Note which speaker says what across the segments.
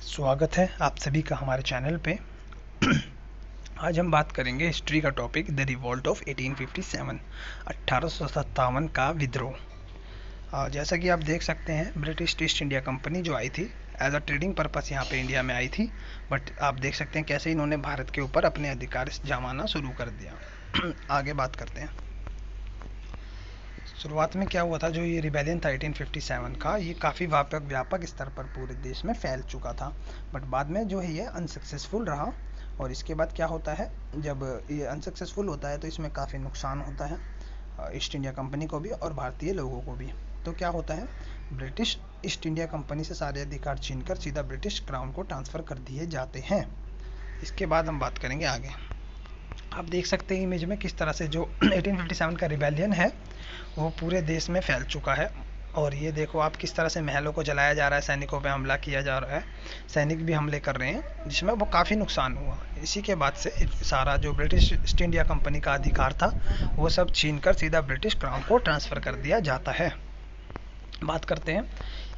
Speaker 1: स्वागत है आप सभी का हमारे चैनल पे। आज हम बात करेंगे हिस्ट्री का टॉपिक द रिवॉल्ट ऑफ 1857 1857 का विद्रोह। जैसा कि आप देख सकते हैं ब्रिटिश ईस्ट इंडिया कंपनी जो आई थी एज अ ट्रेडिंग पर्पस यहाँ पे इंडिया में आई थी, बट आप देख सकते हैं कैसे इन्होंने भारत के ऊपर अपने अधिकार जमाना शुरू कर दिया। आगे बात करते हैं। शुरुआत में क्या हुआ था, जो ये रिबेलियन था 1857 का, ये काफ़ी व्यापक स्तर पर पूरे देश में फैल चुका था, बट बाद में जो है ये अनसक्सेसफुल रहा। और इसके बाद क्या होता है, जब ये अनसक्सेसफुल होता है तो इसमें काफ़ी नुकसान होता है ईस्ट इंडिया कंपनी को भी और भारतीय लोगों को भी। तो क्या होता है, ब्रिटिश ईस्ट इंडिया कंपनी से सारे अधिकार छीनकर सीधा ब्रिटिश क्राउन को ट्रांसफ़र कर दिए जाते हैं। इसके बाद हम बात करेंगे आगे। आप देख सकते हैं इमेज में किस तरह से जो 1857 का रिबेलियन है वो पूरे देश में फैल चुका है। और ये देखो आप किस तरह से महलों को जलाया जा रहा है, सैनिकों पे हमला किया जा रहा है, सैनिक भी हमले कर रहे हैं जिसमें वो काफ़ी नुकसान हुआ। इसी के बाद से सारा जो ब्रिटिश ईस्ट इंडिया कंपनी का अधिकार था वो सब छीन कर सीधा ब्रिटिश क्राउन को ट्रांसफ़र कर दिया जाता है। बात करते हैं,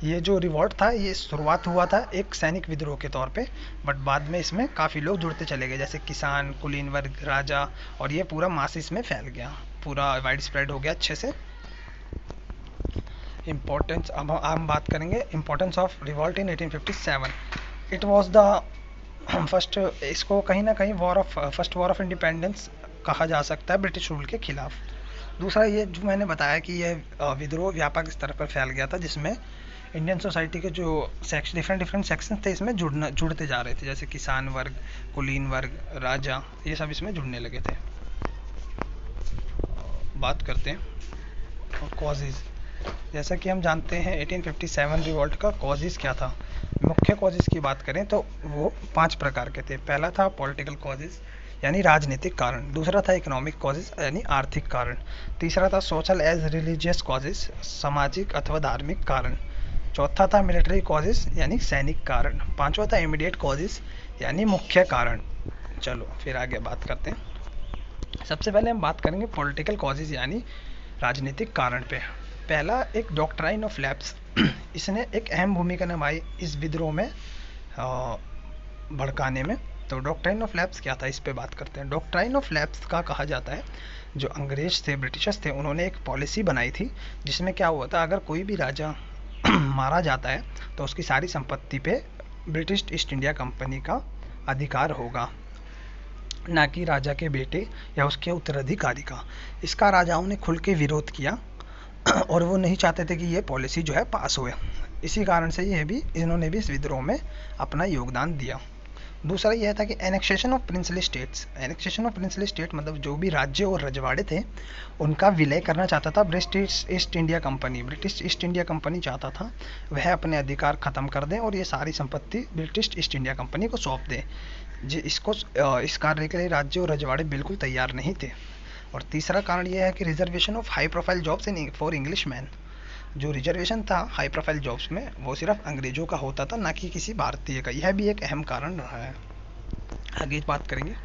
Speaker 1: ये जो रिवॉल्ट था ये शुरुआत हुआ था एक सैनिक विद्रोह के तौर पे, बट बाद में इसमें काफ़ी लोग जुड़ते चले गए, जैसे किसान, कुलीन वर्ग, राजा, और ये पूरा मासिस में फैल गया, पूरा वाइड स्प्रेड हो गया अच्छे से। इम्पोर्टेंस, अब हम बात करेंगे importance of revolt in 1857। It was the first, इसको कहीं ना कहीं फर्स्ट वॉर ऑफ इंडिपेंडेंस कहा जा सकता है ब्रिटिश रूल के खिलाफ। दूसरा ये जो मैंने बताया कि यह विद्रोह व्यापक स्तर पर फैल गया था, जिसमें इंडियन सोसाइटी के जो डिफरेंट सेक्शन थे इसमें जुड़ते जा रहे थे, जैसे किसान वर्ग, कुलीन वर्ग, राजा, ये सब इसमें जुड़ने लगे थे। बात करते हैं कॉजेज़। जैसा कि हम जानते हैं 1857 रिवॉल्ट का कॉजेज़ क्या था। मुख्य कॉजेज़ की बात करें तो वो 5 प्रकार के थे। पहला था पॉलिटिकल कॉजेज़ यानी राजनीतिक कारण, दूसरा था इकोनॉमिक कॉजेज़ यानी आर्थिक कारण, तीसरा था सोशल एज रिलीजियस कॉजेज़ सामाजिक अथवा धार्मिक कारण, चौथा था मिलिट्री कॉजेज़ यानी सैनिक कारण, पांचवा था इमीडिएट कॉजेज़ यानी मुख्य कारण। चलो फिर आगे बात करते हैं। सबसे पहले हम बात करेंगे पॉलिटिकल कॉजेज़ यानी राजनीतिक कारण पे। पहला एक डॉक्ट्राइन ऑफ लैप्स, इसने एक अहम भूमिका निभाई इस विद्रोह में भड़काने में। तो डॉक्ट्राइन ऑफ लैप्स क्या था, इस पे बात करते हैं। डॉक्ट्राइन ऑफ लैप्स का कहा जाता है, जो अंग्रेज थे, ब्रिटिशर्स थे, उन्होंने एक पॉलिसी बनाई थी जिसमें क्या हुआ था, अगर कोई भी राजा मारा जाता है तो उसकी सारी संपत्ति पे ब्रिटिश ईस्ट इंडिया कंपनी का अधिकार होगा, ना कि राजा के बेटे या उसके उत्तराधिकारी का। इसका राजाओं ने खुल के विरोध किया और वो नहीं चाहते थे कि ये पॉलिसी जो है पास हुए। इसी कारण से इन्होंने भी इस विद्रोह में अपना योगदान दिया। दूसरा यह था कि annexation of princely states. Annexation of princely state मतलब जो भी राज्य और रजवाड़े थे उनका विलय करना चाहता था British east India company. British east India company चाहता था वह अपने अधिकार ख़त्म कर दें और ये सारी संपत्ति ब्रिटिश ईस्ट इंडिया कंपनी को सौंप दें। इस कार्य के लिए राज्य और रजवाड़े बिल्कुल तैयार नहीं थे। और तीसरा कारण यह है कि reservation of high profile jobs in for English man. जो रिजर्वेशन था हाई प्रोफाइल जॉब्स में वो सिर्फ अंग्रेजों का होता था, ना कि किसी भारतीय का। यह भी एक अहम कारण रहा है। आगे बात करेंगे,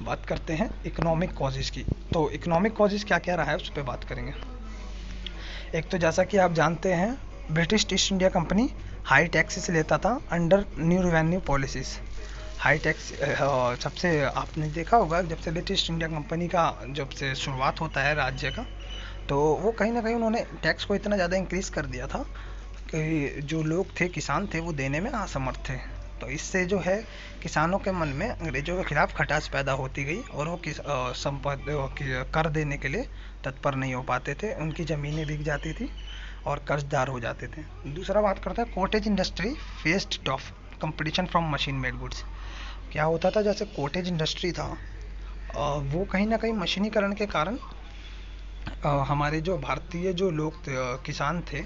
Speaker 1: बात करते हैं इकोनॉमिक कॉजेज़ की। तो इकोनॉमिक कॉजेज़ क्या क्या रहा है उस पर बात करेंगे। एक तो जैसा कि आप जानते हैं British east India company high taxes लेता था under new revenue policies. High tax सबसे आपने देखा होगा, जब से ब्रिटिश इंडिया कंपनी का जब से शुरुआत होता है राज्य का, तो वो कहीं ना कहीं उन्होंने टैक्स को इतना ज़्यादा इंक्रीज़ कर दिया था कि जो लोग थे, किसान थे, वो देने में असमर्थ थे। तो इससे जो है किसानों के मन में अंग्रेज़ों के खिलाफ खटास पैदा होती गई और वो कर देने के लिए तत्पर नहीं हो पाते थे, उनकी ज़मीनें बिक जाती थी और कर्जदार हो जाते थे। दूसरा बात करते हैं cottage industry faced tough competition from machine made goods. क्या होता था, जैसे कॉटेज इंडस्ट्री था वो कहीं ना कहीं मशीनीकरण के कारण हमारे जो भारतीय जो लोग किसान थे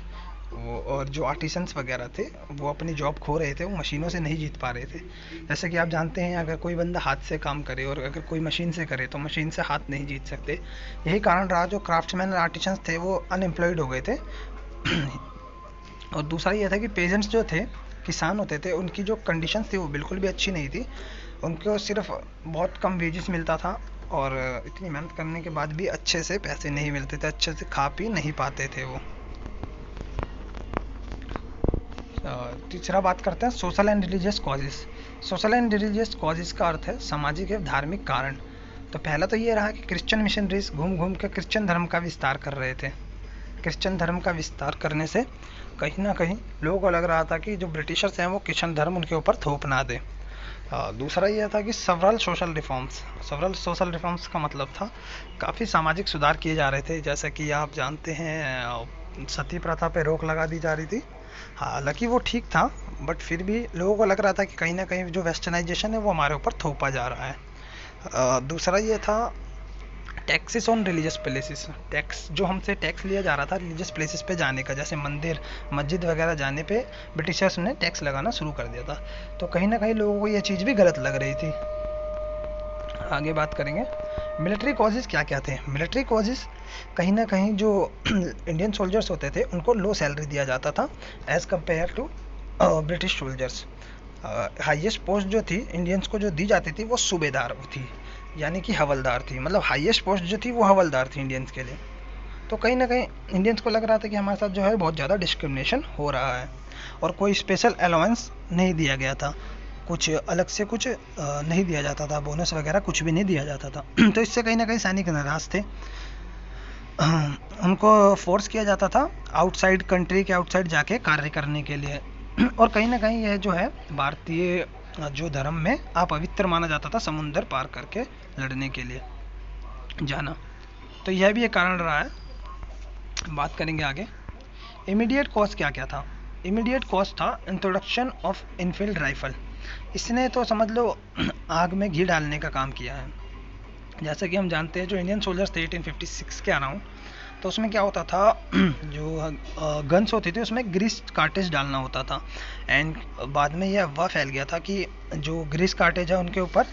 Speaker 1: वो और जो आर्टिसंस वगैरह थे वो अपनी जॉब खो रहे थे, वो मशीनों से नहीं जीत पा रहे थे। जैसे कि आप जानते हैं अगर कोई बंदा हाथ से काम करे और अगर कोई मशीन से करे तो मशीन से हाथ नहीं जीत सकते। यही कारण रहा, जो क्राफ्ट्समैन और आर्टिसंस थे वो अनएम्प्लॉयड हो गए थे। और दूसरा ये था कि पेजेंट्स जो थे, किसान होते थे, उनकी जो कंडीशंस थी वो बिल्कुल भी अच्छी नहीं थी। उनको सिर्फ बहुत कम वेजेस मिलता था और इतनी मेहनत करने के बाद भी अच्छे से पैसे नहीं मिलते थे, अच्छे से खा पी नहीं पाते थे वो। तीसरा बात करते हैं social and religious causes. Social and religious causes का अर्थ है सामाजिक एवं धार्मिक कारण। तो पहला तो ये रहा कि क्रिश्चियन मिशनरीज घूम घूम के क्रिश्चियन धर्म का विस्तार कर रहे थे। क्रिश्चियन धर्म का विस्तार करने से कहीं ना कहीं लोगों को लग रहा था कि जो ब्रिटिशर्स हैं वो क्रिश्चियन धर्म उनके ऊपर थोप ना दे। दूसरा यह था कि सवरल सोशल रिफॉर्म्स का मतलब था काफ़ी सामाजिक सुधार किए जा रहे थे। जैसे कि आप जानते हैं सती प्रथा पे रोक लगा दी जा रही थी। हालांकि वो ठीक था, बट फिर भी लोगों को लग रहा था कि कहीं ना कहीं जो वेस्टर्नाइजेशन है वो हमारे ऊपर थोपा जा रहा है। दूसरा ये था taxes on religious places. Tax जो हमसे टैक्स लिया जा रहा था रिलीजियस प्लेसेस पे जाने का, जैसे मंदिर मस्जिद वगैरह जाने पे ब्रिटिशर्स ने टैक्स लगाना शुरू कर दिया था। तो कहीं ना कहीं लोगों को ये चीज़ भी गलत लग रही थी। आगे बात करेंगे मिलिट्री कॉजेज़ क्या क्या थे। मिलिट्री कॉजेज़ कहीं ना कहीं जो इंडियन सोल्जर्स होते थे उनको लो सैलरी दिया जाता था as compare to British soldiers. Highest post जो थी इंडियंस को जो दी जाती थी वो सूबेदार थी, यानी कि हवलदार थी। मतलब हाईएस्ट पोस्ट जो थी वो हवलदार थी इंडियंस के लिए। तो कहीं ना कहीं इंडियंस को लग रहा था कि हमारे साथ जो है बहुत ज़्यादा डिस्क्रिमिनेशन हो रहा है और कोई स्पेशल अलाउंस नहीं दिया गया था, कुछ अलग से कुछ नहीं दिया जाता था, बोनस वगैरह कुछ भी नहीं दिया जाता था। तो इससे कहीं ना कहीं सैनिक नाराज थे। उनको फोर्स किया जाता था आउटसाइड कंट्री के आउटसाइड जाके कार्य करने के लिए। और कहीं ना कहीं यह जो है भारतीय जो धर्म में अपवित्र माना जाता था समुंदर पार करके लड़ने के लिए जाना। तो यह भी एक कारण रहा है। बात करेंगे आगे इमीडिएट कॉज क्या क्या था। इमीडिएट कॉज था इंट्रोडक्शन ऑफ इनफील्ड राइफल। इसने तो समझ लो आग में घी डालने का काम किया है। जैसे कि हम जानते हैं जो इंडियन सोल्जर्स थे 1856 के अराउंड, तो उसमें क्या होता था जो गन्स होती थी उसमें ग्रीस कार्टेज डालना होता था। एंड बाद में यह अफवाह फैल गया था कि जो ग्रीस कार्टेज है उनके ऊपर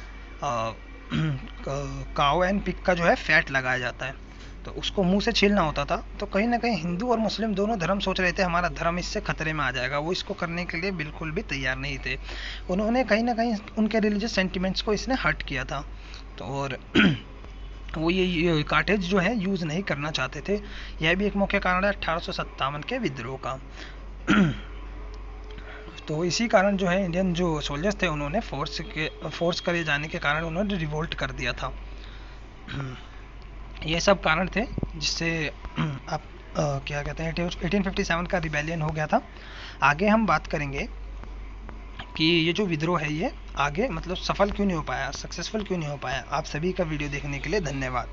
Speaker 1: काऊ एंड पिग का जो है फैट लगाया जाता है, तो उसको मुंह से छीलना होता था। तो कहीं ना कहीं हिंदू और मुस्लिम दोनों धर्म सोच रहे थे हमारा धर्म इससे खतरे में आ जाएगा, वो इसको करने के लिए बिल्कुल भी तैयार नहीं थे। उन्होंने कहीं ना कहीं उनके रिलीजियस सेंटिमेंट्स को इसने हर्ट किया था। तो और वो ये कार्टेज जो है यूज़ नहीं करना चाहते थे। यह भी एक मुख्य कारण है 1857 के विद्रोह का। तो इसी कारण जो है इंडियन जो सोल्जर्स थे उन्होंने फोर्स करे जाने के कारण उन्होंने रिवोल्ट कर दिया था। ये सब कारण थे जिससे आप क्या कहते हैं 1857 का रिबेलियन हो गया था। आगे हम बात करेंगे कि ये जो विद्रोह है ये आगे मतलब सफल क्यों नहीं हो पाया, सक्सेसफुल क्यों नहीं हो पाया। आप सभी का वीडियो देखने के लिए धन्यवाद।